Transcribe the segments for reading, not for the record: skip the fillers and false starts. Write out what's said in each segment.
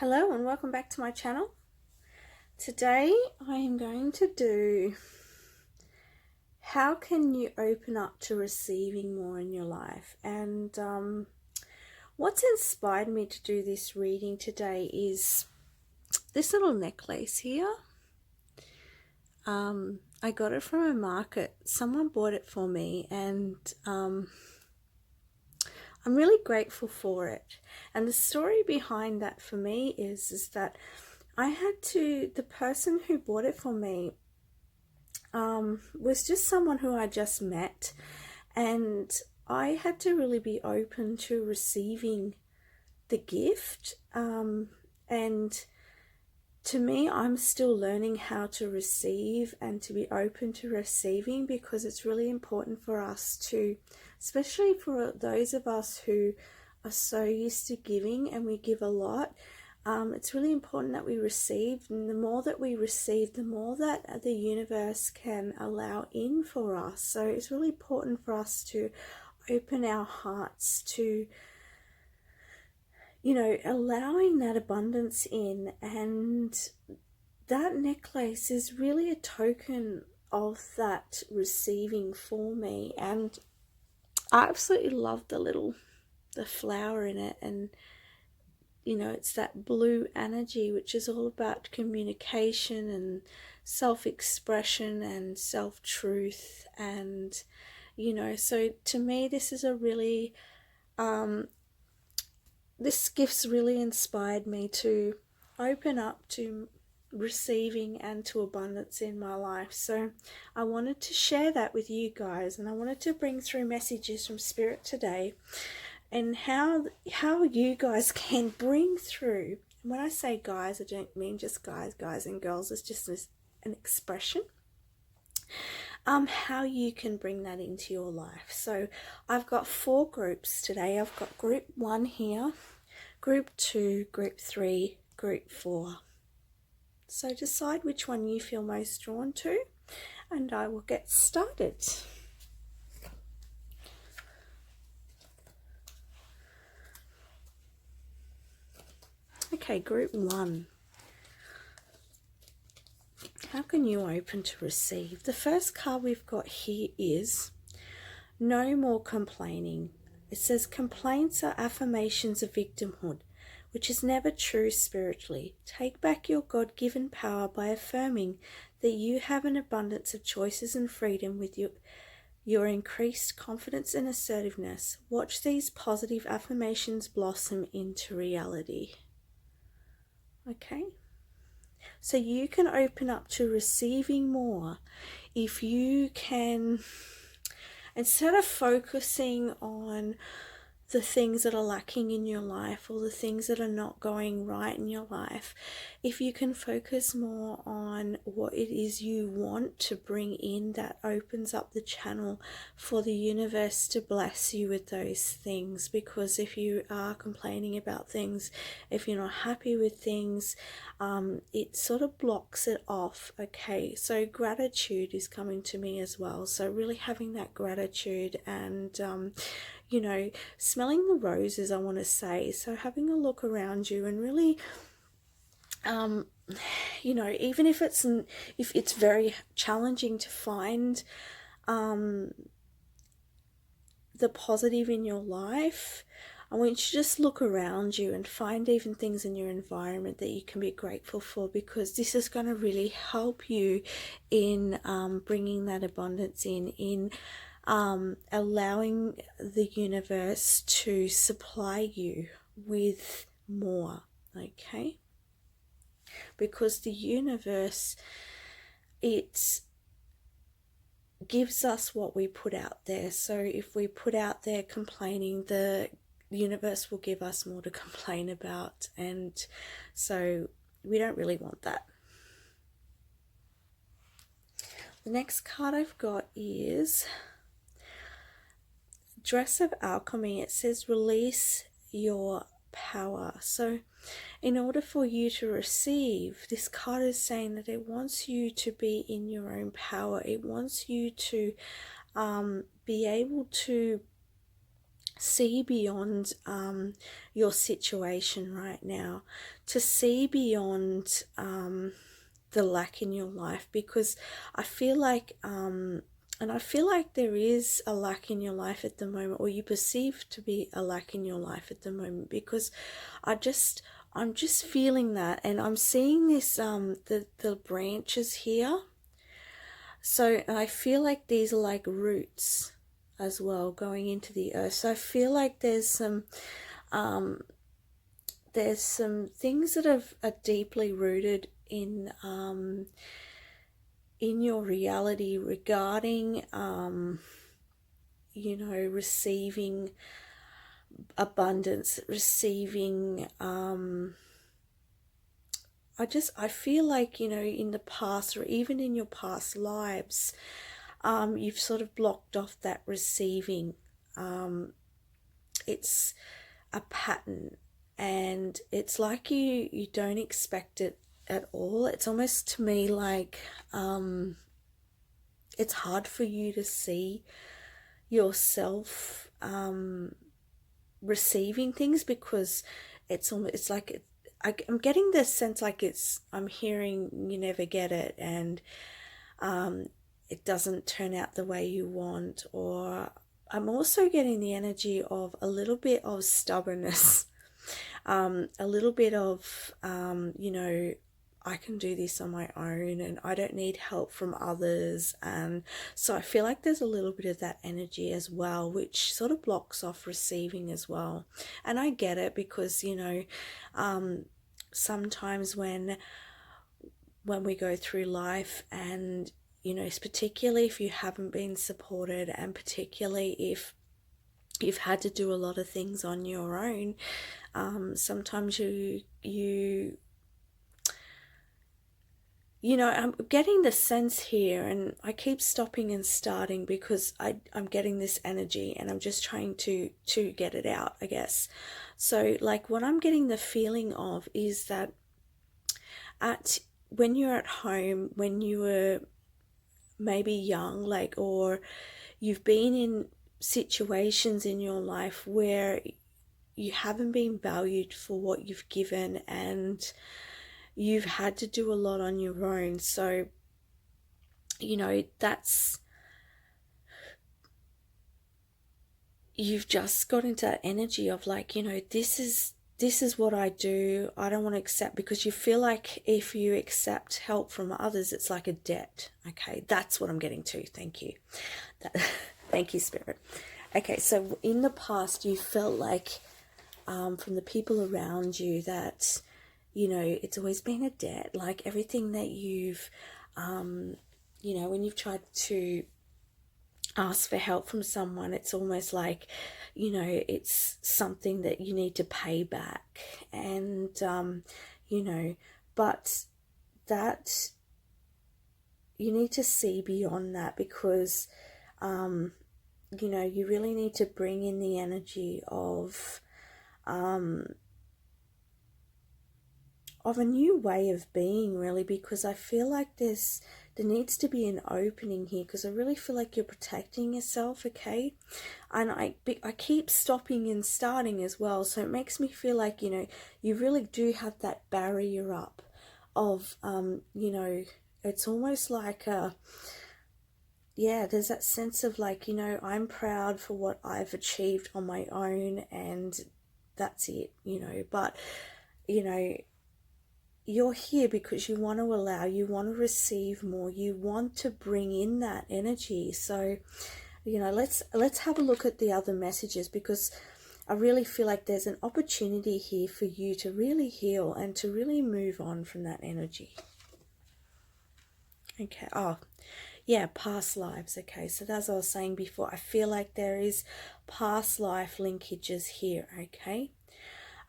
Hello and welcome back to my channel. Today I am going to do how can you open up to receiving more in your life. And what's inspired me to do this reading today is this little necklace here. I got it from a market. Someone bought it for me, and I'm really grateful for it. And the story behind that for me is that the person who bought it for me was just someone who I just met, and I had to really be open to receiving the gift. And to me, I'm still learning how to receive and to be open to receiving, because it's really important for us to, especially for those of us who are so used to giving and we give a lot. It's really important that we receive, and the more that we receive, the more that the universe can allow in for us. So it's really important for us to open our hearts to, allowing that abundance in. And that necklace is really a token of that receiving for me. And I absolutely love the flower in it, and it's that blue energy, which is all about communication and self-expression and self-truth. And so to me, this is a really this gift's really inspired me to open up to receiving and to abundance in my life. So I wanted to share that with you guys, and I wanted to bring through messages from Spirit today, and how you guys can bring through. When I say guys, I don't mean just guys and girls. It's just an expression. How you can bring that into your life. So I've got 4 groups today. I've got group 1 here, group 2, group 3, group 4. So decide which one you feel most drawn to, and I will get started. Okay, group 1. How can you open to receive? The first card we've got here is no more complaining. It says complaints are affirmations of victimhood, which is never true spiritually. Take back your God-given power by affirming that you have an abundance of choices and freedom with your increased confidence and assertiveness. Watch these positive affirmations blossom into reality. Okay, so you can open up to receiving more if you can, instead of focusing on the things that are lacking in your life or the things that are not going right in your life, if you can focus more on what it is you want to bring in, that opens up the channel for the universe to bless you with those things. Because if you are complaining about things, if you're not happy with things, it sort of blocks it off. Okay, so gratitude is coming to me as well. So really having that gratitude and smelling the roses, I want to say. So having a look around you and really, even if it's very challenging to find the positive in your life, I want you to just look around you and find even things in your environment that you can be grateful for, because this is going to really help you in bringing that abundance in allowing the universe to supply you with more. Okay, because the universe, it gives us what we put out there. So if we put out there complaining, the universe will give us more to complain about, and so we don't really want that. The next card I've got is Dress of Alchemy. It says release your power. So in order for you to receive, this card is saying that it wants you to be in your own power. It wants you to be able to see beyond your situation right now, to see beyond the lack in your life, because I feel like and I feel like there is a lack in your life at the moment, or you perceive to be a lack in your life at the moment, because I'm just feeling that, and I'm seeing this the branches here. So I feel like these are like roots as well going into the earth. So I feel like um, there's some things that are deeply rooted in your reality regarding receiving abundance, receiving I feel like, in the past, or even in your past lives, you've sort of blocked off that receiving. It's a pattern, and it's like you don't expect it at all. It's almost, to me, like it's hard for you to see yourself receiving things, because it's like I'm getting this sense like I'm hearing you never get it, and it doesn't turn out the way you want. Or I'm also getting the energy of a little bit of stubbornness, a little bit of I can do this on my own, and I don't need help from others. And so I feel like there's a little bit of that energy as well, which sort of blocks off receiving as well. And I get it, because sometimes when we go through life, and particularly if you haven't been supported, and particularly if you've had to do a lot of things on your own, sometimes I'm getting the sense here, and I keep stopping and starting because I'm getting this energy, and I'm just trying to get it out, I guess. So, like, what I'm getting the feeling of is that when you're at home, when you were maybe young, like, or you've been in situations in your life where you haven't been valued for what you've given, and you've had to do a lot on your own. So that's, you've just got into that energy of like, this is what I do. I don't want to accept, because you feel like if you accept help from others, it's like a debt. Okay, that's what I'm getting to. Thank you. Thank you, Spirit. Okay, so in the past, you felt like from the people around you that, it's always been a debt. Like everything that you've, when you've tried to ask for help from someone, it's almost like, it's something that you need to pay back. And, but that, you need to see beyond that, because, you really need to bring in the energy of a new way of being, really, because I feel like there needs to be an opening here, because I really feel like you're protecting yourself, okay? And I keep stopping and starting as well, so it makes me feel like, you really do have that barrier up of, it's almost like there's that sense of like, I'm proud for what I've achieved on my own, and that's it, but, you're here because you want to allow, you want to receive more, you want to bring in that energy. So, let's have a look at the other messages, because I really feel like there's an opportunity here for you to really heal and to really move on from that energy. Okay. Oh, yeah, past lives. Okay, so as I was saying before, I feel like there is past life linkages here. Okay.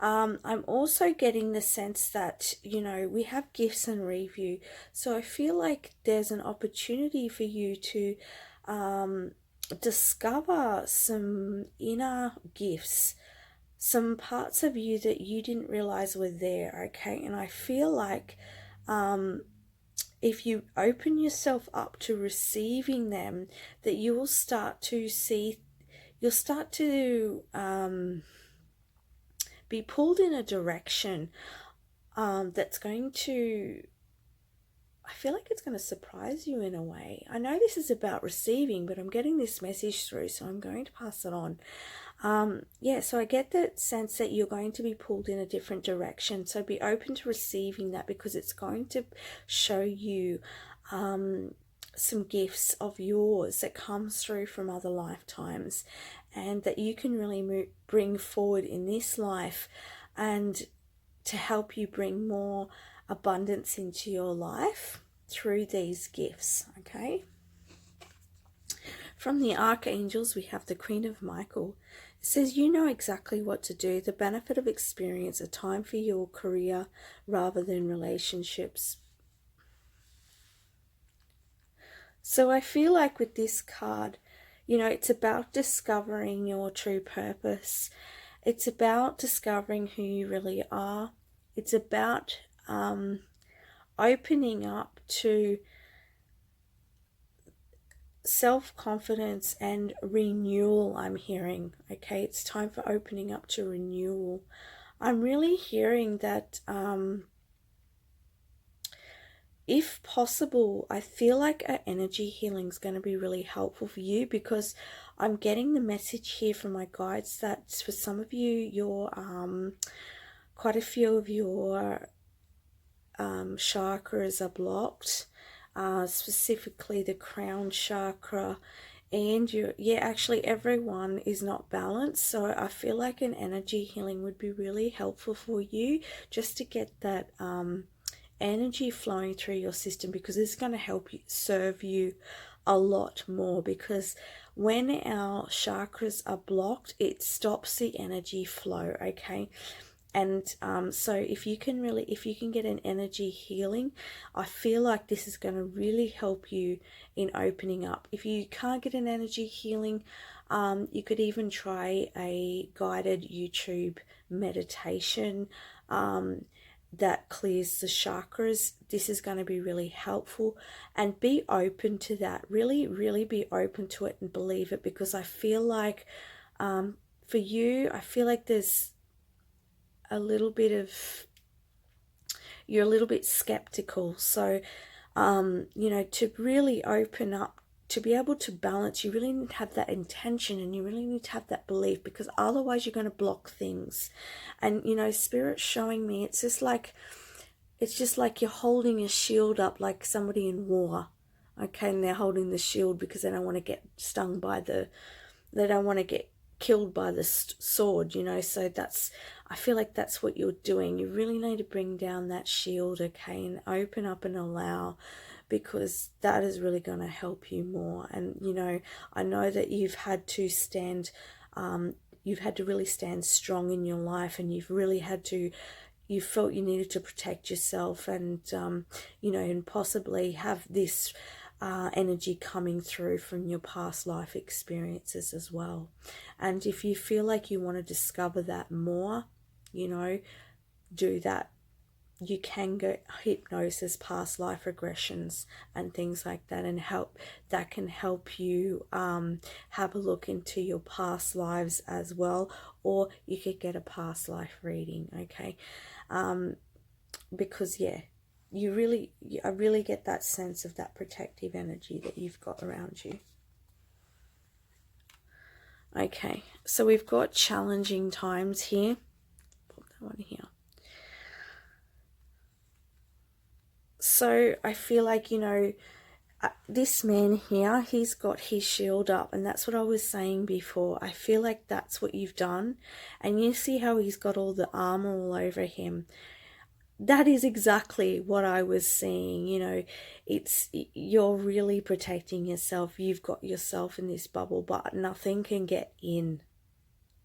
I'm also getting the sense that, we have gifts and review. So I feel like there's an opportunity for you to discover some inner gifts, some parts of you that you didn't realize were there, okay? And I feel like if you open yourself up to receiving them, that you will start to see you'll start to be pulled in a direction that's going to, I feel like it's going to surprise you in a way. I know this is about receiving, but I'm getting this message through, so I'm going to pass it on. Yeah, so I get that sense that you're going to be pulled in a different direction. So be open to receiving that, because it's going to show you some gifts of yours that comes through from other lifetimes, and that you can really bring forward in this life, and to help you bring more abundance into your life through these gifts. Okay, from the archangels we have the Queen of Michael. It says, you know exactly what to do. The benefit of experience, a time for your career rather than relationships. So I feel like with this card, you know, it's about discovering your true purpose. It's about discovering who you really are. It's about opening up to self-confidence and renewal, I'm hearing. Okay, it's time for opening up to renewal. I'm really hearing that if possible, I feel like an energy healing is going to be really helpful for you, because I'm getting the message here from my guides that for some of you, your quite a few of your chakras are blocked, specifically the crown chakra, and actually everyone is not balanced. So I feel like an energy healing would be really helpful for you, just to get that energy flowing through your system, because it's going to help you serve you a lot more. Because when our chakras are blocked, it stops the energy flow. Okay, and so if you can get an energy healing, I feel like this is going to really help you in opening up. If you can't get an energy healing, you could even try a guided YouTube meditation that clears the chakras. This is going to be really helpful, and be open to that. Really, really be open to it and believe it, because I feel like for you, I feel like there's a little bit of, you're a little bit skeptical. So you know, to really open up, to be able to balance, you really need to have that intention, and you really need to have that belief, because otherwise you're going to block things. And you know, Spirit's showing me, it's just like you're holding a shield up, like somebody in war. Okay, and they're holding the shield because they don't want to get stung by they don't want to get killed by the sword, you know. So I feel like that's what you're doing. You really need to bring down that shield, okay, and open up and allow, because that is really going to help you more. And you know, I know that you've had to really stand strong in your life, and you felt you needed to protect yourself, and you know, and possibly have this energy coming through from your past life experiences as well. And if you feel like you want to discover that more, you know, do that. You can go hypnosis, past life regressions and things like that, and that can help you have a look into your past lives as well. Or you could get a past life reading, okay? Because I really get that sense of that protective energy that you've got around you. Okay, so we've got challenging times here. Put that one here. So I feel like, you know, this man here, he's got his shield up, and that's what I was saying before. I feel like that's what you've done. And you see how he's got all the armor all over him. That is exactly what I was seeing. You know, you're really protecting yourself. You've got yourself in this bubble, but nothing can get in.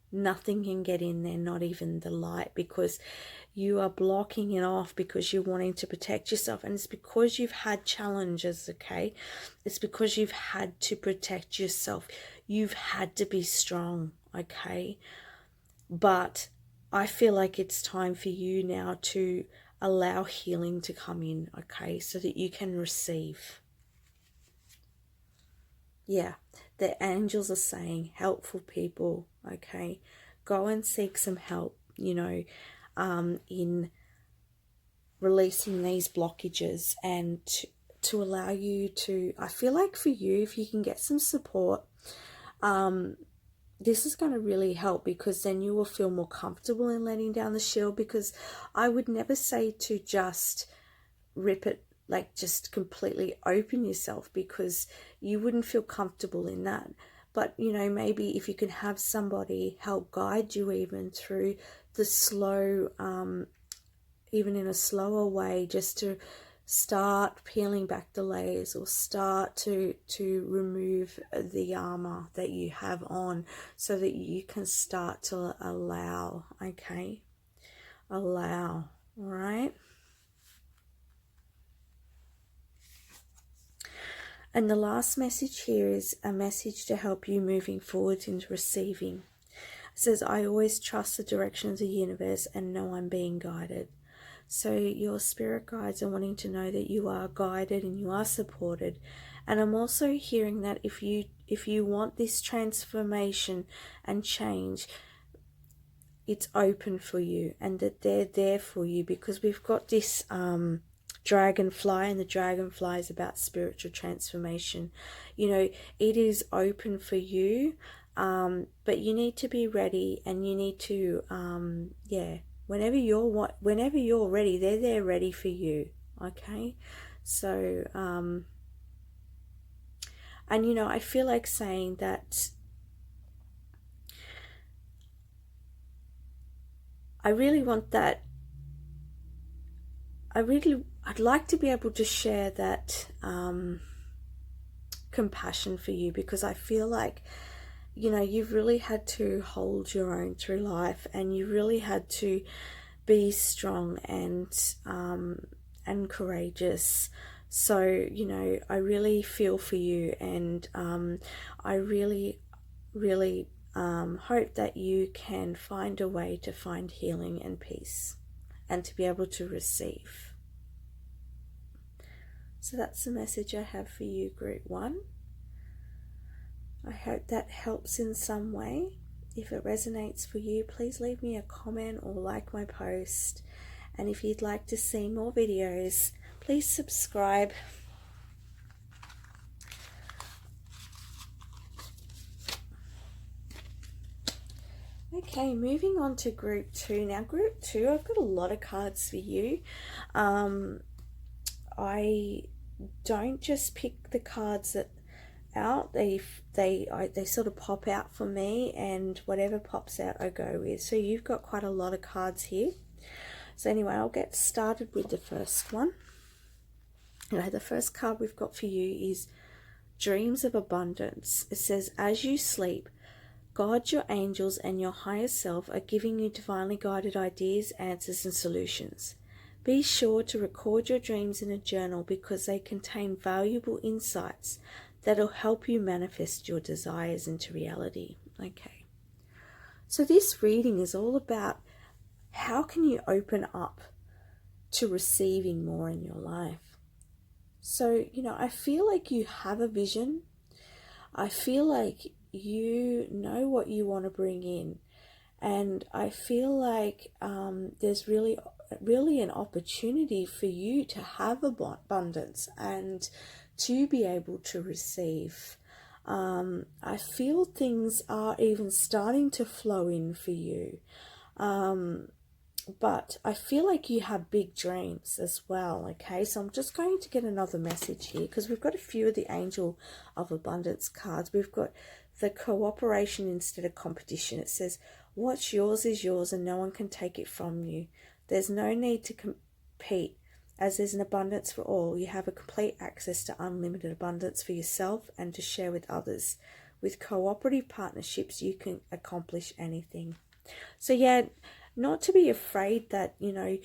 Nothing can get in there, not even the light, because you are blocking it off, because you're wanting to protect yourself. And it's because you've had challenges, okay? It's because you've had to protect yourself. You've had to be strong, okay? But I feel like it's time for you now to allow healing to come in, okay? So that you can receive. Yeah, The angels are saying, helpful people, okay? Go and seek some help, you know, in releasing these blockages, and to allow you to, I feel like for you, if you can get some support, this is going to really help, because then you will feel more comfortable in letting down the shield. Because I would never say to just rip it, like just completely open yourself, because you wouldn't feel comfortable in that. But, you know, maybe if you can have somebody help guide you even through the slow, even in a slower way, just to start peeling back the layers, or start to remove the armor that you have on, so that you can start to allow, okay? Allow, all right? And the last message here is a message to help you moving forward into receiving. It says, I always trust the direction of the universe and know I'm being guided. So your spirit guides are wanting to know that you are guided and you are supported. And I'm also hearing that if you want this transformation and change, it's open for you, and that they're there for you, because we've got this dragonfly, and the dragonfly is about spiritual transformation. You know, it is open for you, but you need to be ready, and you need to whenever you're ready, they're there ready for you, okay? So and you know, I feel like saying that I really want that, I'd like to be able to share that compassion for you, because I feel like, you know, you've really had to hold your own through life, and you really had to be strong and courageous. So, you know, I really feel for you, and I really hope that you can find a way to find healing and peace, and to be able to receive. So that's the message I have for you, Group 1. I hope that helps in some way. If it resonates for you, please leave me a comment or like my post. And if you'd like to see more videos, please subscribe. Okay, moving on to Group 2. Now, Group 2, I've got a lot of cards for you. I don't just pick the cards that out, they sort of pop out for me, and whatever pops out I go with. So you've got quite a lot of cards here. So anyway, I'll get started with the first one. Okay, the first card we've got for you is Dreams of Abundance. It says, as you sleep, God, your angels, and your higher self are giving you divinely guided ideas, answers, and solutions. Be sure to record your dreams in a journal, because they contain valuable insights that'll help you manifest your desires into reality. Okay. So this reading is all about how can you open up to receiving more in your life. So, you know, I feel like you have a vision. I feel like you know what you want to bring in. And I feel like there's really an opportunity for you to have abundance and to be able to receive. I feel things are even starting to flow in for you. But I feel like you have big dreams as well, okay? So I'm just going to get another message here, because we've got a few of the Angel of Abundance cards. We've got the cooperation instead of competition. It says, what's yours is yours and no one can take it from you. There's no need to compete, as there's an abundance for all. You have a complete access to unlimited abundance for yourself and to share with others. With cooperative partnerships, you can accomplish anything. So yeah, not to be afraid that, you know,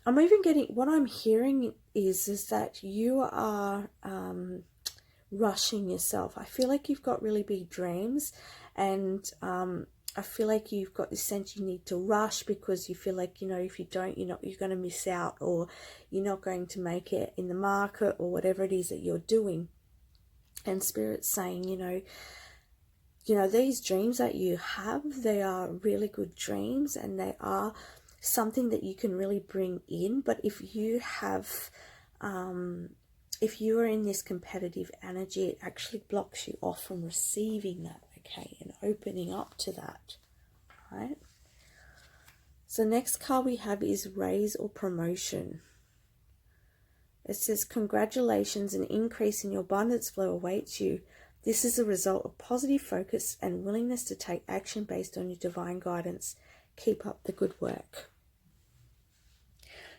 I'm even getting, what I'm hearing is that you are rushing yourself. I feel like you've got really big dreams, and I feel like you've got this sense you need to rush, because you feel like, you know, if you don't, you're going to miss out, or you're not going to make it in the market, or whatever it is that you're doing. And Spirit's saying, these dreams that you have, they are really good dreams, and they are something that you can really bring in. But if you have, if you are in this competitive energy, it actually blocks you off from receiving that, okay, and opening up to that, right? So next card we have is raise or promotion. It says, congratulations, an increase in your abundance flow awaits you. This is a result of positive focus and willingness to take action based on your divine guidance. Keep up the good work.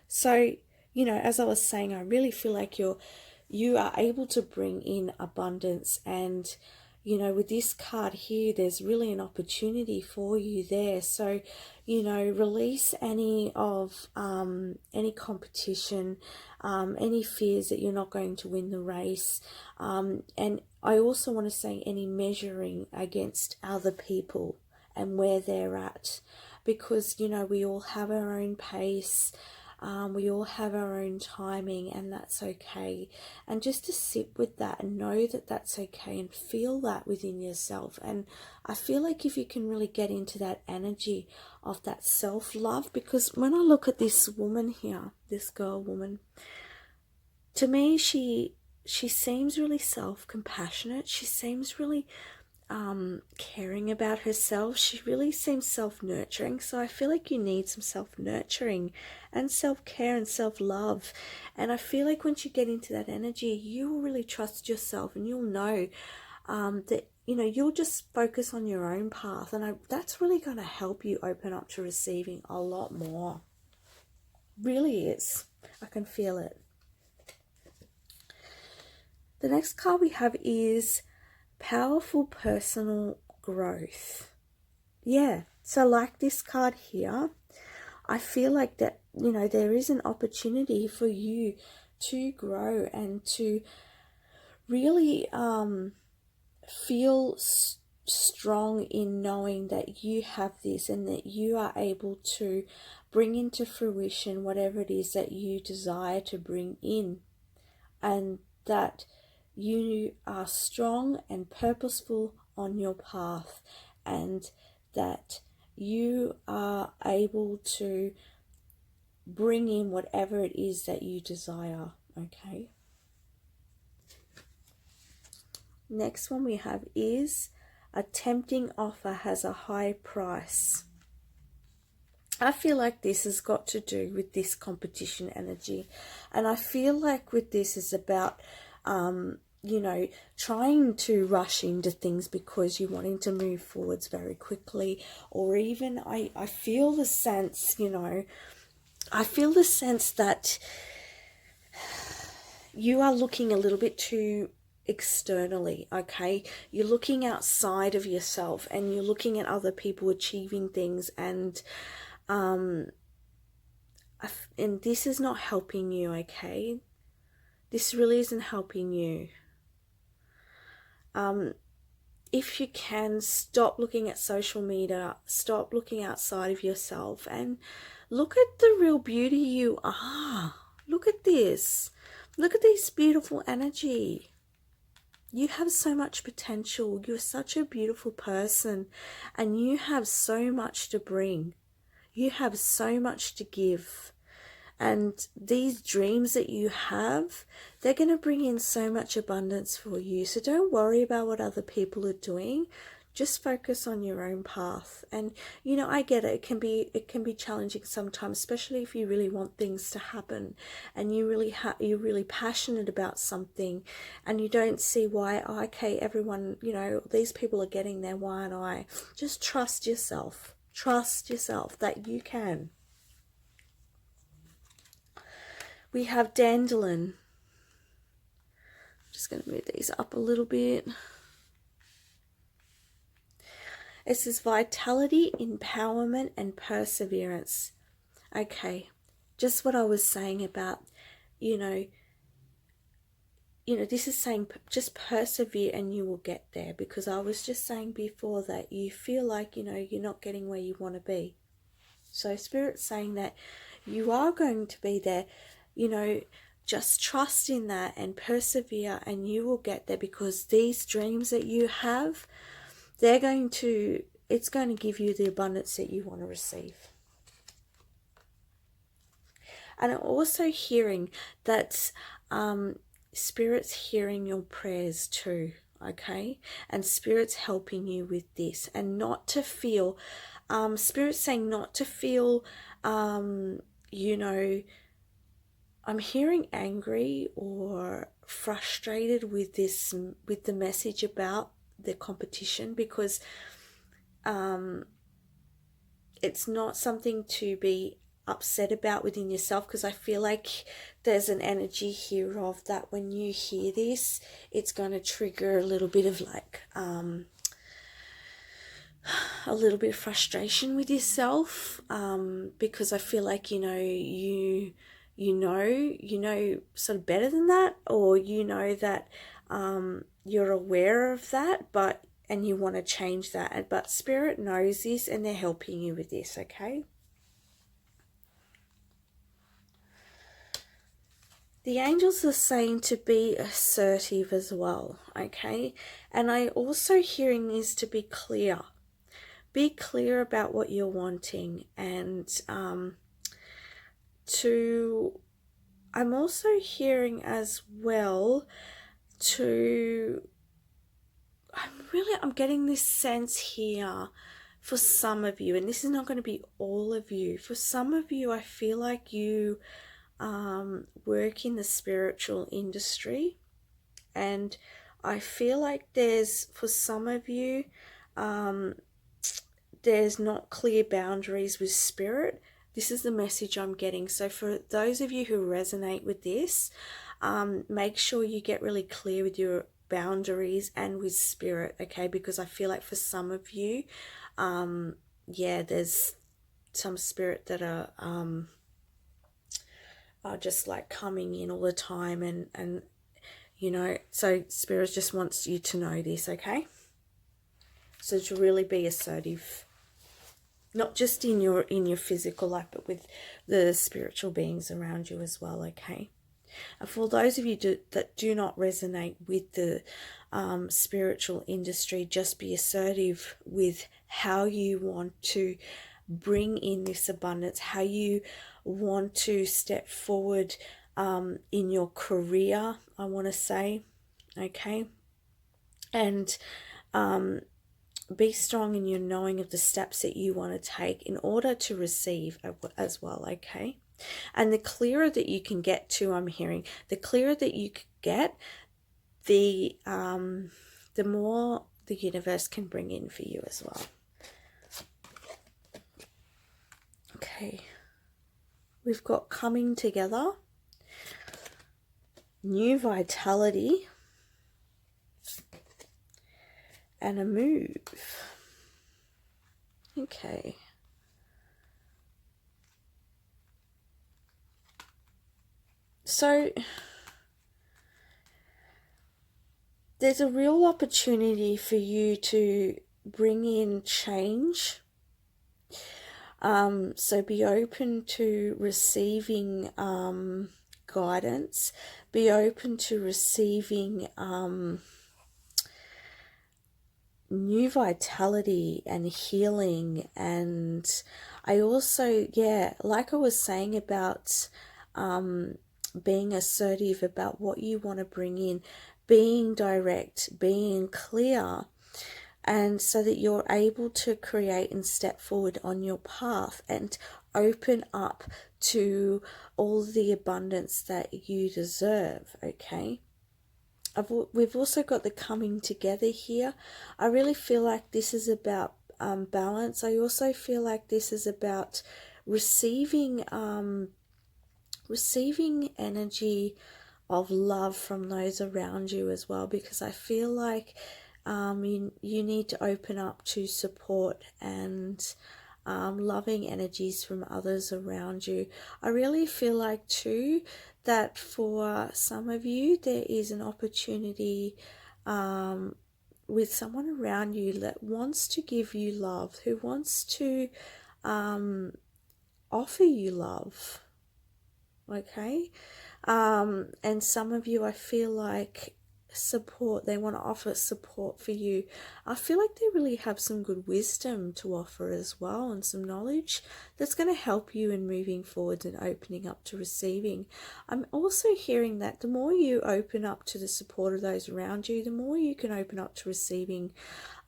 So, as I was saying, I really feel like you are able to bring in abundance, and with this card here, there's really an opportunity for you there. So, release any of any competition, any fears that you're not going to win the race, and I also want to say any measuring against other people and where they're at, because we all have our own pace. We all have our own timing, and that's okay. And just to sit with that and know that that's okay and feel that within yourself. And I feel like if you can really get into that energy of that self-love, because when I look at this woman here, this woman, to me, she seems really self-compassionate. She seems really caring about herself. She really seems self-nurturing. So I feel like you need some self-nurturing and self-care and self-love. And I feel like once you get into that energy, you will really trust yourself, and you'll know that you'll just focus on your own path, and that's really going to help you open up to receiving a lot more. Really is. I can feel it. The next card we have is powerful personal growth. Yeah, so like this card here, I feel like that, there is an opportunity for you to grow and to really feel strong in knowing that you have this, and that you are able to bring into fruition whatever it is that you desire to bring in, and that you are strong and purposeful on your path, and that you are able to bring in whatever it is that you desire, okay? Next one we have is a tempting offer has a high price. I feel like this has got to do with this competition energy, and I feel like with this is about trying to rush into things because you're wanting to move forwards very quickly, or even I feel the sense, I feel the sense that you are looking a little bit too externally, okay? You're looking outside of yourself, and you're looking at other people achieving things, and this is not helping you, okay? This really isn't helping you. If you can, stop looking at social media, stop looking outside of yourself, and look at the real beauty you are. Look at this. Look at this beautiful energy. You have so much potential. You're such a beautiful person, and you have so much to bring. You have so much to give. And these dreams that you have, they're going to bring in so much abundance for you. So don't worry about what other people are doing. Just focus on your own path. And I get it. It can be challenging sometimes, especially if you really want things to happen, and you're really passionate about something, and you don't see why. Okay, everyone, these people are getting there. Why aren't I? Just trust yourself. Trust yourself that you can. We have dandelion. I'm just going to move these up a little bit. It says vitality, empowerment, and perseverance. Okay, just what I was saying about, this is saying just persevere and you will get there, because I was just saying before that you feel like, you're not getting where you want to be. So Spirit's saying that you are going to be there, just trust in that and persevere, and you will get there, because these dreams that you have, it's going to give you the abundance that you want to receive. And I'm also hearing that Spirit's hearing your prayers too, okay? And Spirit's helping you with this, and not to feel, Spirit's saying not to feel, you know, I'm hearing angry or frustrated with this, with the message about the competition, because it's not something to be upset about within yourself, because I feel like there's an energy here of that when you hear this, it's going to trigger a little bit of like a little bit of frustration with yourself, because I feel like you know sort of better than that, or you know that you're aware of that, and you want to change that, but Spirit knows this and they're helping you with this, okay? The angels are saying to be assertive as well, okay? And I also hearing is to be clear. Be clear about what you're wanting, and I'm also hearing as well I'm getting this sense here for some of you, and this is not going to be all of you. For some of you, I feel like you work in the spiritual industry, and I feel like for some of you, there's not clear boundaries with Spirit. This is the message I'm getting. So for those of you who resonate with this, make sure you get really clear with your boundaries and with Spirit, okay? Because I feel like for some of you, there's some Spirit that are just like coming in all the time, and so Spirit just wants you to know this, okay? So to really be assertive, not just in your physical life, but with the spiritual beings around you as well, okay? And for those of you that do not resonate with the spiritual industry, just be assertive with how you want to bring in this abundance, how you want to step forward in your career, I want to say, okay? And be strong in your knowing of the steps that you want to take in order to receive as well, okay? And the clearer that you can get to, I'm hearing, the clearer that you get, the more the universe can bring in for you as well. Okay. We've got coming together, new vitality, and a move. Okay. So there's a real opportunity for you to bring in change. So be open to receiving guidance. Be open to receiving new vitality and healing. And I also, like I was saying about being assertive about what you want to bring in, being direct, being clear, and so that you're able to create and step forward on your path and open up to all the abundance that you deserve, okay? We've also got the coming together here. I really feel like this is about balance. I also feel like this is about receiving energy of love from those around you as well, because I feel like you need to open up to support and loving energies from others around you. I really feel like too that for some of you there is an opportunity with someone around you that wants to give you love, who wants to offer you love, okay? And some of you, I feel like support, they want to offer support for you. I feel like they really have some good wisdom to offer as well, and some knowledge that's going to help you in moving forward and opening up to receiving. I'm also hearing that the more you open up to the support of those around you, the more you can open up to receiving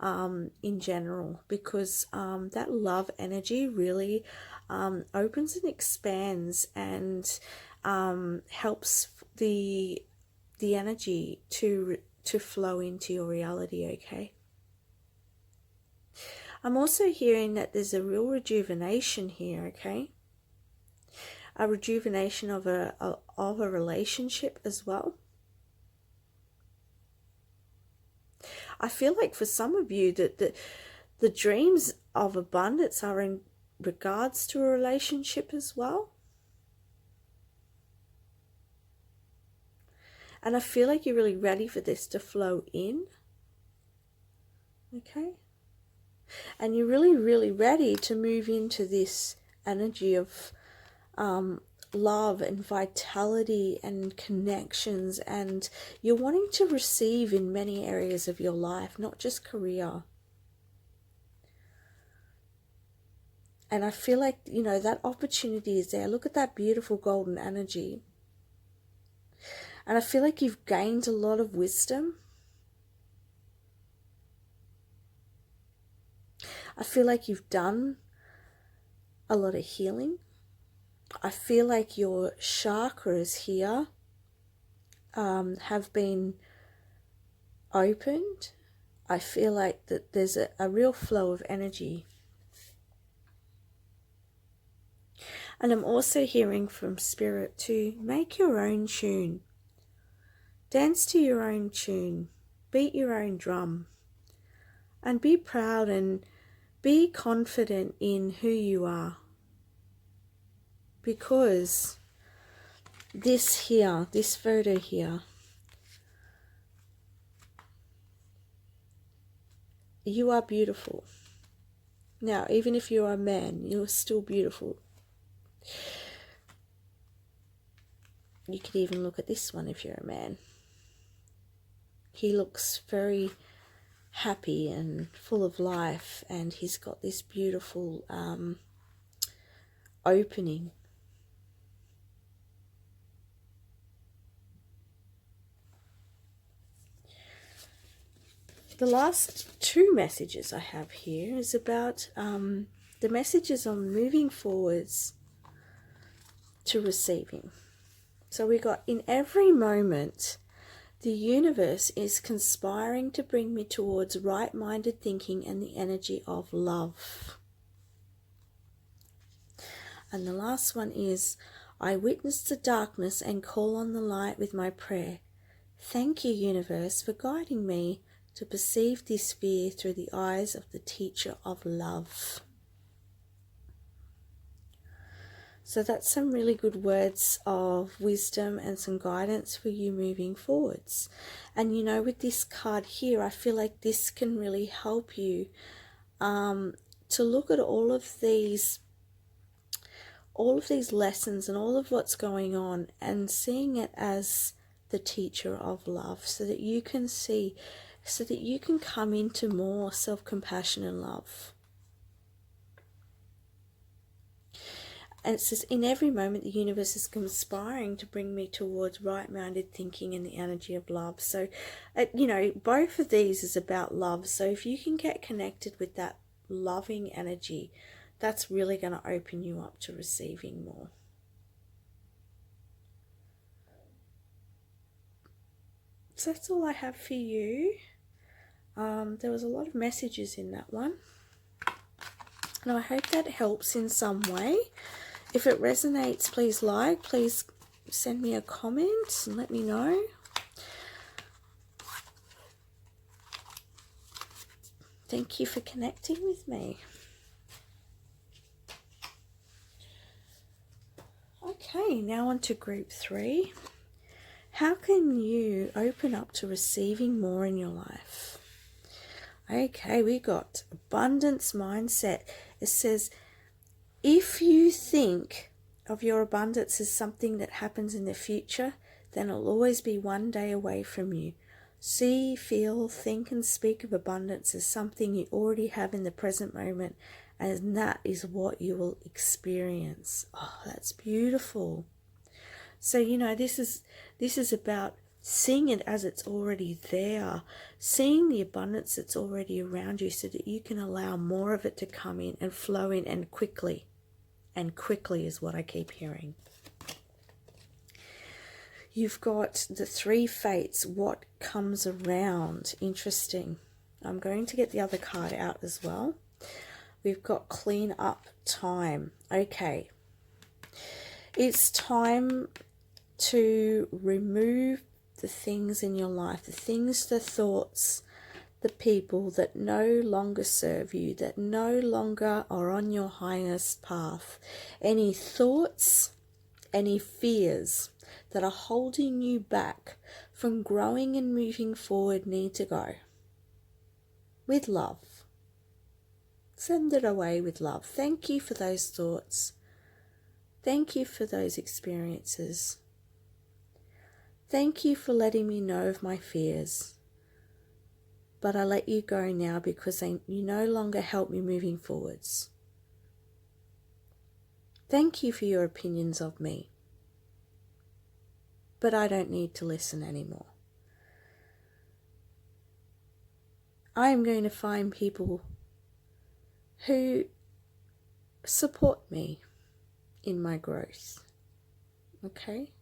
in general, because that love energy really opens and expands and helps the energy to flow into your reality, okay? I'm also hearing that there's a real rejuvenation here, okay? A rejuvenation of a relationship as well. I feel like for some of you that the dreams of abundance are in regards to a relationship as well. And I feel like you're really ready for this to flow in. Okay? And you're really, really ready to move into this energy of love and vitality and connections. And you're wanting to receive in many areas of your life, not just career. And I feel like, you know, that opportunity is there. Look at that beautiful golden energy. And I feel like you've gained a lot of wisdom. I feel like you've done a lot of healing. I feel like your chakras here have been opened. I feel like that there's a real flow of energy. And I'm also hearing from Spirit to make your own tune. Dance to your own tune. Beat your own drum. And be proud and be confident in who you are. Because this here, this photo here, you are beautiful. Now, even if you're a man, you're still beautiful. You could even look at this one if you're a man. He looks very happy and full of life, and he's got this beautiful opening. The last two messages I have here is about the messages on moving forwards to receiving. So we got, in every moment, the universe is conspiring to bring me towards right-minded thinking and the energy of love. And the last one is, I witness the darkness and call on the light with my prayer. Thank you, universe, for guiding me to perceive this fear through the eyes of the teacher of love. So that's some really good words of wisdom and some guidance for you moving forwards. And you know, with this card here, I feel like this can really help you to look at all of these lessons and all of what's going on and seeing it as the teacher of love, so that you can see, so that you can come into more self-compassion and love. And it says, in every moment, the universe is conspiring to bring me towards right-minded thinking and the energy of love. So, you know, both of these is about love. So if you can get connected with that loving energy, that's really going to open you up to receiving more. So that's all I have for you. There was a lot of messages in that one. And I hope that helps in some way. If it resonates, please send me a comment and let me know. Thank you for connecting with me. Okay, now on to group 3. How can you open up to receiving more in your life? Okay, we got abundance mindset. It says, if you think of your abundance is something that happens in the future, then it'll always be one day away from you. See, feel, think, and speak of abundance as something you already have in the present moment, and that is what you will experience. Oh, that's beautiful. So, you know, this is about seeing it as it's already there, seeing the abundance that's already around you so that you can allow more of it to come in and flow in, and quickly. And quickly is what I keep hearing. You've got the 3 fates, what comes around. Interesting. I'm going to get the other card out as well. We've got clean up time. Okay. It's time to remove the things in your life, the things, the thoughts, the people that no longer serve you, that no longer are on your highest path. Any thoughts, any fears that are holding you back from growing and moving forward need to go. With love. Send it away with love. Thank you for those thoughts. Thank you for those experiences. Thank you for letting me know of my fears. But I let you go now because you no longer help me moving forwards. Thank you for your opinions of me. But I don't need to listen anymore. I am going to find people who support me in my growth. Okay?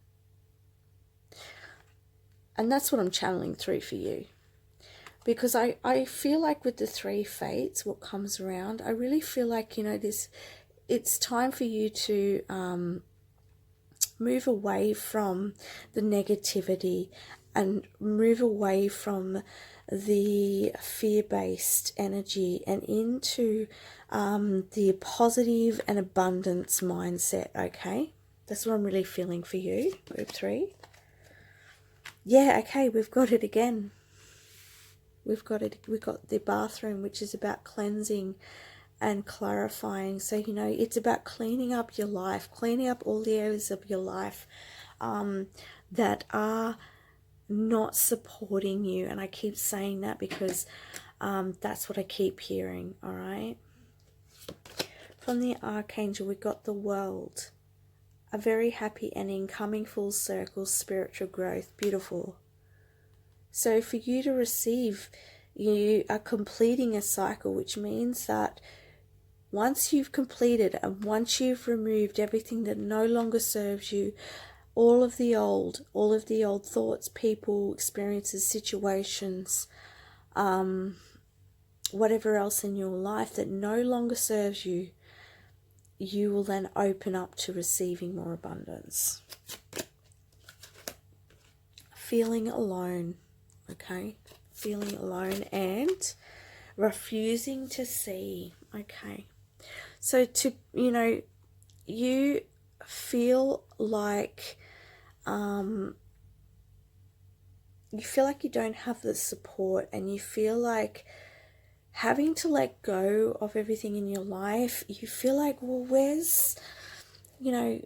And that's what I'm channeling through for you. Because I feel like with the 3 fates, what comes around, I really feel like, you know, it's time for you to move away from the negativity and move away from the fear-based energy and into the positive and abundance mindset, okay? That's what I'm really feeling for you, group 3. Yeah, okay, we've got it again. We've got the bathroom, which is about cleansing and clarifying. So, you know, it's about cleaning up your life, cleaning up all the areas of your life that are not supporting you. And I keep saying that because that's what I keep hearing, all right? From the Archangel, we got the World. A very happy ending, coming full circle, spiritual growth, beautiful. So for you to receive, you are completing a cycle, which means that once you've completed and once you've removed everything that no longer serves you, all of the old thoughts, people, experiences, situations, whatever else in your life that no longer serves you, you will then open up to receiving more abundance. Feeling alone. Okay, feeling alone and refusing to see. Okay, so you feel like you don't have the support, and you feel like having to let go of everything in your life. You feel like, well, where's, I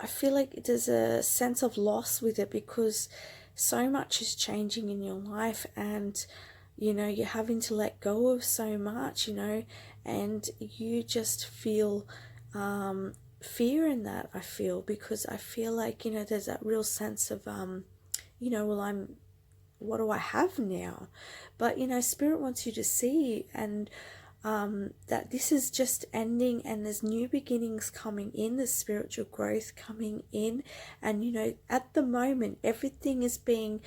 feel like there's a sense of loss with it because so much is changing in your life, and you're having to let go of so much, and you just feel fear in that. I feel, because I feel like there's that real sense of well, what do I have now? But Spirit wants you to see and that this is just ending, and there's new beginnings coming in, the spiritual growth coming in, and at the moment everything is being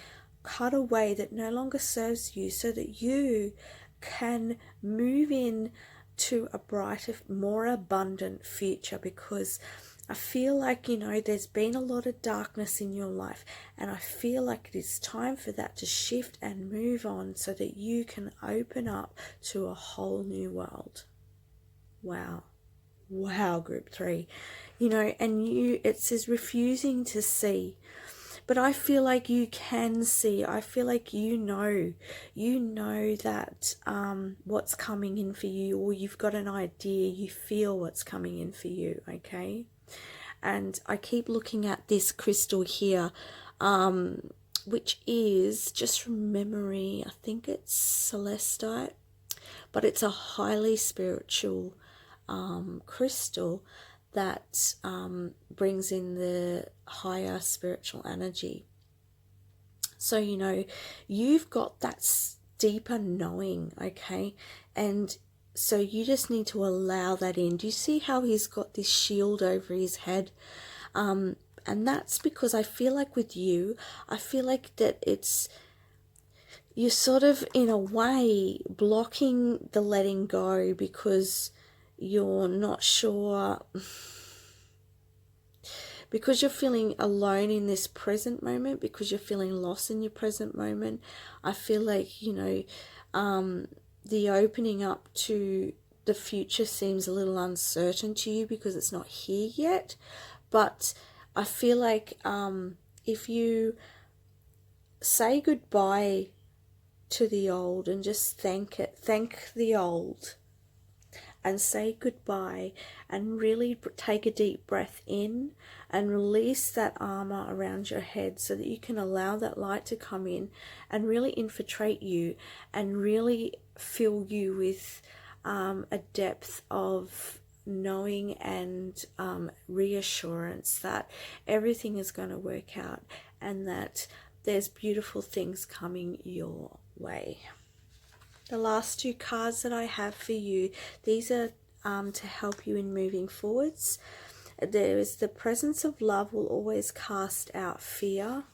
cut away that no longer serves you, so that you can move in to a brighter, more abundant future. Because I feel like, there's been a lot of darkness in your life, and I feel like it is time for that to shift and move on so that you can open up to a whole new world. Wow. Wow, group 3. And it says refusing to see. But I feel like you can see. I feel like you know that what's coming in for you, or you've got an idea, you feel what's coming in for you, okay? And I keep looking at this crystal here, which is, just from memory, I think it's celestite, but it's a highly spiritual crystal that brings in the higher spiritual energy. So, you know, you've got that deeper knowing, okay? And so you just need to allow that in. Do you see how he's got this shield over his head? And that's because I feel like with you, I feel like that you're sort of, in a way, blocking the letting go because you're not sure, because you're feeling alone in this present moment, because you're feeling lost in your present moment. I feel like, you know, the opening up to the future seems a little uncertain to you because it's not here yet. But I feel like if you say goodbye to the old and just thank the old, and say goodbye, and really take a deep breath in and release that armor around your head so that you can allow that light to come in and really infiltrate you and really fill you with a depth of knowing and reassurance that everything is going to work out and that there's beautiful things coming your way. The last two cards that I have for you, these are to help you in moving forwards. There is the presence of love will always cast out fear.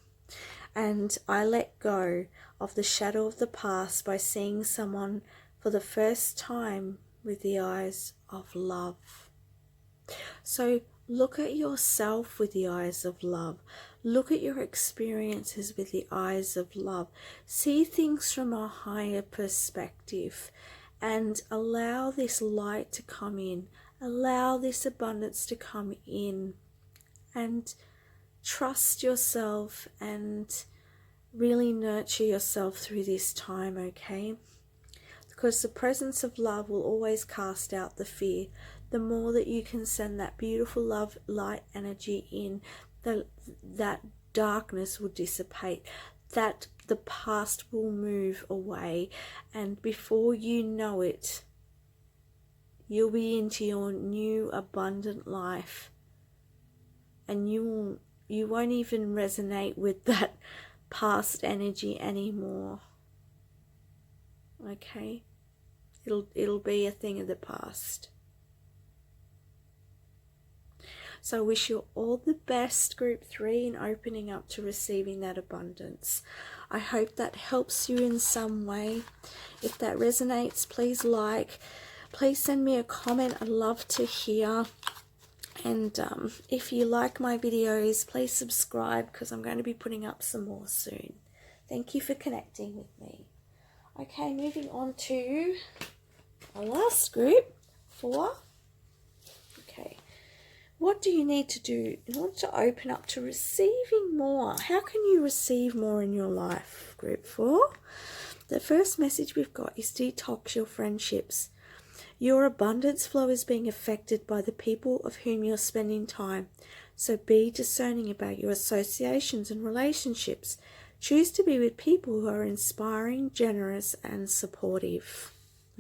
And I let go of the shadow of the past by seeing someone for the first time with the eyes of love. So look at yourself with the eyes of love. Look at your experiences with the eyes of love. See things from a higher perspective and allow this light to come in. Allow this abundance to come in and trust yourself and really nurture yourself through this time, okay? Because the presence of love will always cast out the fear. The more that you can send that beautiful love, light energy in, that darkness will dissipate, that the past will move away, and before you know it, you'll be into your new abundant life, and you won't even resonate with that past energy anymore. Okay? It'll be a thing of the past. So I wish you all the best, Group 3, in opening up to receiving that abundance. I hope that helps you in some way. If that resonates, please like. Please send me a comment. I'd love to hear. And if you like my videos, please subscribe because I'm going to be putting up some more soon. Thank you for connecting with me. Okay, moving on to our last group, 4. Okay. What do you need to do in order to open up to receiving more? How can you receive more in your life, Group 4? The first message we've got is detox your friendships. Your abundance flow is being affected by the people of whom you're spending time. So be discerning about your associations and relationships. Choose to be with people who are inspiring, generous, and supportive.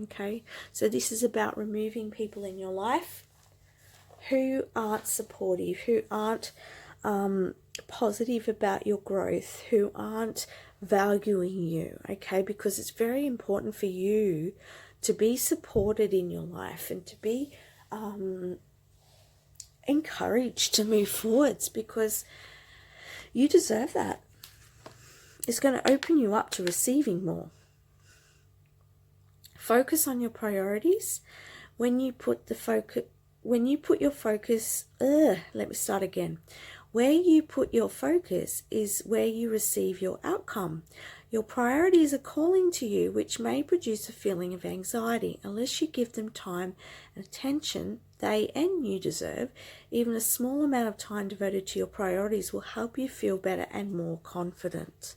Okay, so this is about removing people in your life who aren't supportive, who aren't positive about your growth, who aren't valuing you, okay? Because it's very important for you to be supported in your life and to be encouraged to move forwards, because you deserve that. It's going to open you up to receiving more. Focus on your priorities. When you put your focus, where you put your focus is where you receive your outcome. Your priorities are calling to you, which may produce a feeling of anxiety. Unless you give them time and attention they and you deserve, even a small amount of time devoted to your priorities will help you feel better and more confident.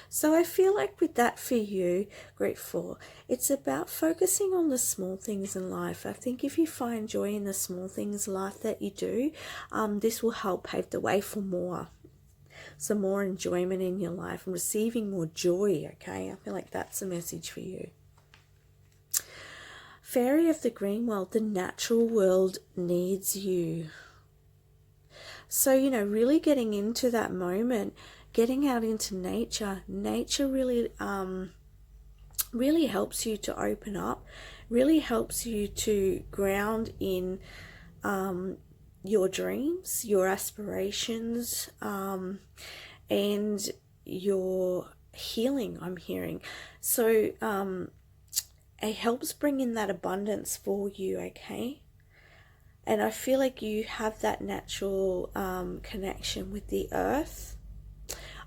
So I feel like with that for you, grateful, it's about focusing on the small things in life. I think if you find joy in the small things in life that you do, this will help pave the way for more. Some more enjoyment in your life and receiving more joy, okay? I feel like that's a message for you. Fairy of the green world, the natural world needs you. So, really getting into that moment, getting out into nature. Nature really really helps you to open up, really helps you to ground in your dreams, your aspirations, and your healing, I'm hearing. So it helps bring in that abundance for you, okay? And I feel like you have that natural connection with the earth.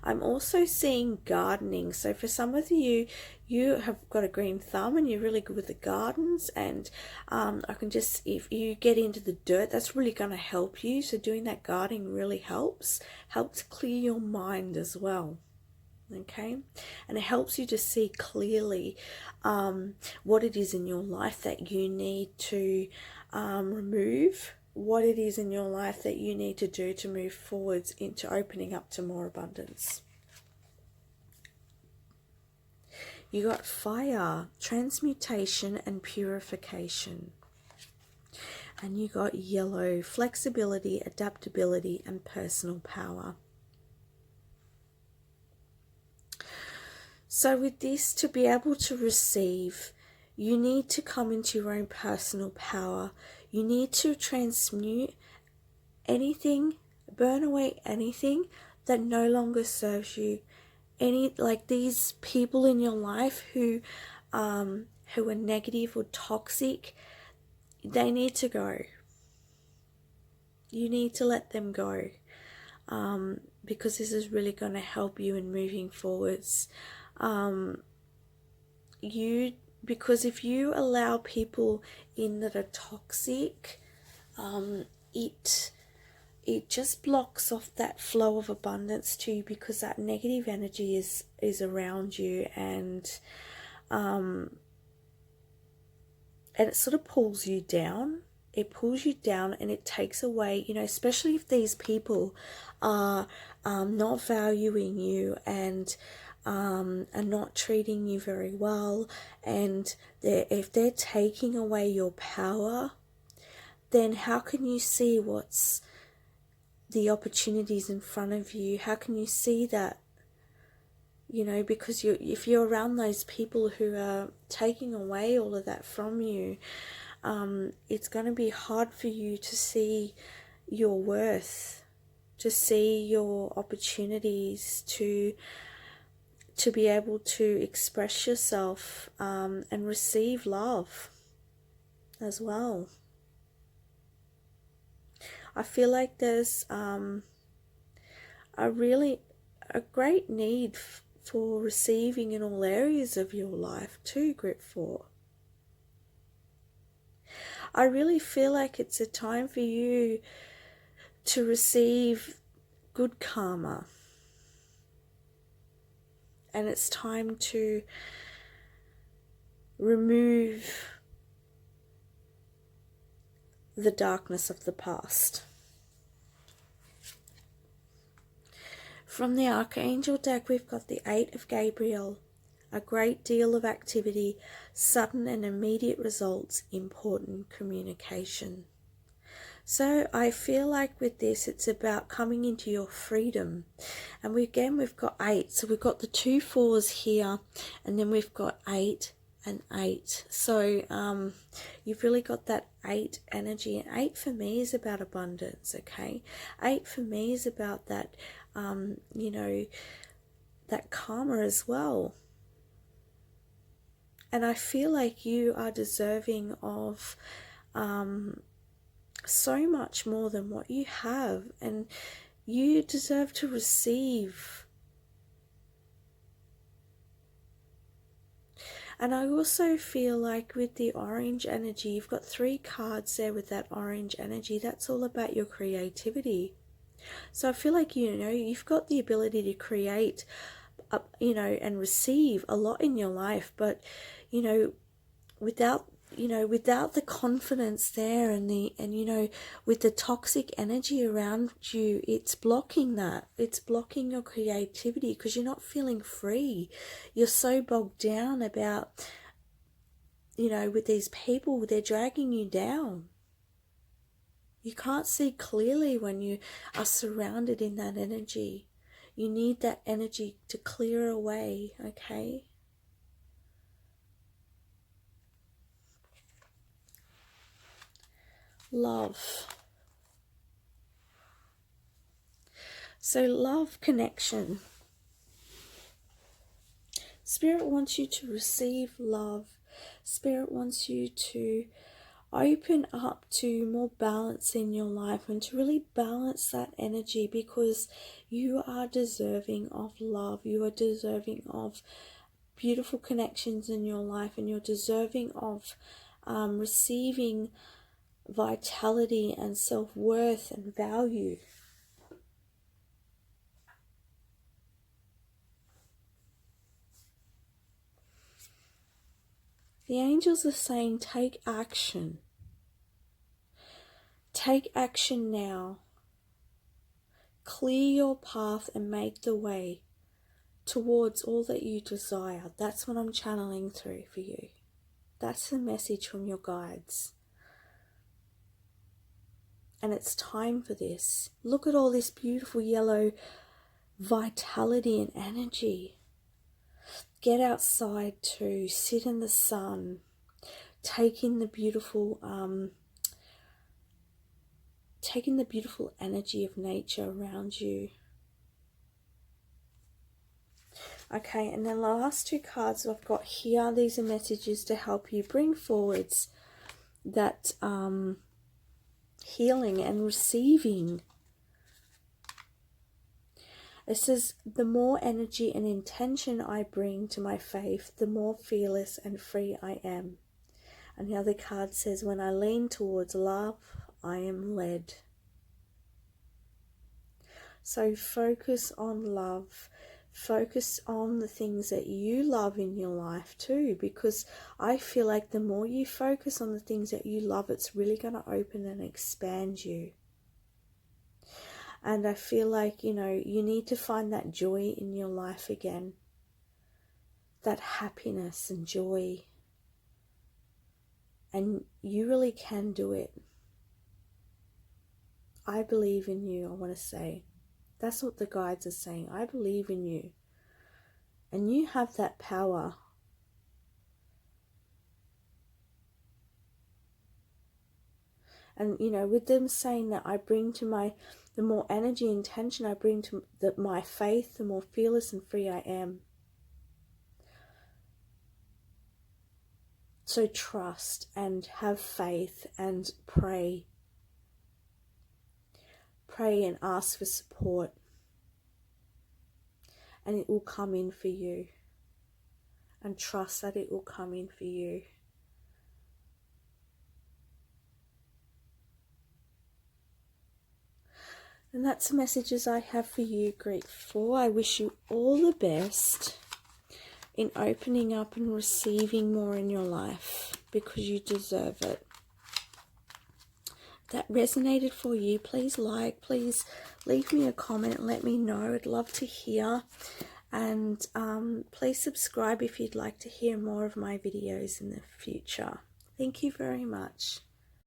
I'm also seeing gardening. So for some of you, you have got a green thumb and you're really good with the gardens. And I can just, if you get into the dirt, that's really going to help you. So doing that gardening really helps clear your mind as well. Okay, and it helps you to see clearly what it is in your life that you need to remove, what it is in your life that you need to do to move forwards into opening up to more abundance. You got fire, transmutation and purification. And you got yellow, flexibility, adaptability and personal power. So with this, to be able to receive, you need to come into your own personal power. You need to transmute anything, burn away anything that no longer serves you. Like these people in your life who are negative or toxic, they need to go. You need to let them go, because this is really going to help you in moving forwards. Because if you allow people in that are toxic, it just blocks off that flow of abundance to you, because that negative energy is around you, and it sort of pulls you down. It pulls you down and it takes away, especially if these people are not valuing you and are not treating you very well, and if they're taking away your power, then how can you see what's the opportunities in front of you? How can you see that? Because if you're around those people who are taking away all of that from you, it's going to be hard for you to see your worth, to see your opportunities, to be able to express yourself and receive love as well. I feel like there's a great need for receiving in all areas of your life too, Grit 4. I really feel like it's a time for you to receive good karma. And it's time to remove the darkness of the past. From the Archangel deck, we've got the 8 of Gabriel. A great deal of activity, sudden and immediate results, important communication. So I feel like with this, it's about coming into your freedom. And we've got 8. So we've got the 2 4s here, and then we've got 8 and 8. So you've really got that 8 energy. And 8 for me is about abundance, okay? 8 for me is about that, that karma as well. And I feel like you are deserving of so much more than what you have, and you deserve to receive. And I also feel like with the orange energy, you've got 3 cards there with that orange energy. That's all about your creativity. So I feel like, you've got the ability to create you know, and receive a lot in your life, but, you know, without, you know, without the confidence there, and you know, with the toxic energy around you, it's blocking that. It's blocking your creativity because you're not feeling free. You're so bogged down about, you know, with these people, they're dragging you down. You can't see clearly when you are surrounded in that energy. You need that energy to clear away, okay? Love. So love, connection. Spirit wants you to receive love. Spirit wants you to open up to more balance in your life and to really balance that energy, because you are deserving of love. You are deserving of beautiful connections in your life, and you're deserving of receiving vitality and self-worth and value. The angels are saying, take action. Take action now. Clear your path and make the way towards all that you desire. That's what I'm channeling through for you. That's the message from your guides. And it's time for this. Look at all this beautiful yellow vitality and energy. Get outside too. Sit in the sun. Take in the beautiful energy of nature around you. Okay, and then the last two cards I've got here, these are messages to help you bring forwards that healing and receiving. It says, the more energy and intention I bring to my faith, the more fearless and free I am. And the other card says, when I lean towards love, I am led. So focus on love. Focus on the things that you love in your life too, because I feel like the more you focus on the things that you love, it's really going to open and expand you. And I feel like, you know, you need to find that joy in your life again. That happiness and joy. And you really can do it. I believe in you, I want to say. That's what the guides are saying. I believe in you. And you have that power. And, you know, with them saying that I bring to the more energy and intention I bring to my faith, the more fearless and free I am. So trust and have faith and pray. Pray and ask for support. And it will come in for you. And trust that it will come in for you. And that's the messages I have for you, Grateful. I wish you all the best in opening up and receiving more in your life, because you deserve it. If that resonated for you, please please leave me a comment and let me know. I'd love to hear. And please subscribe if you'd like to hear more of my videos in the future. Thank you very much.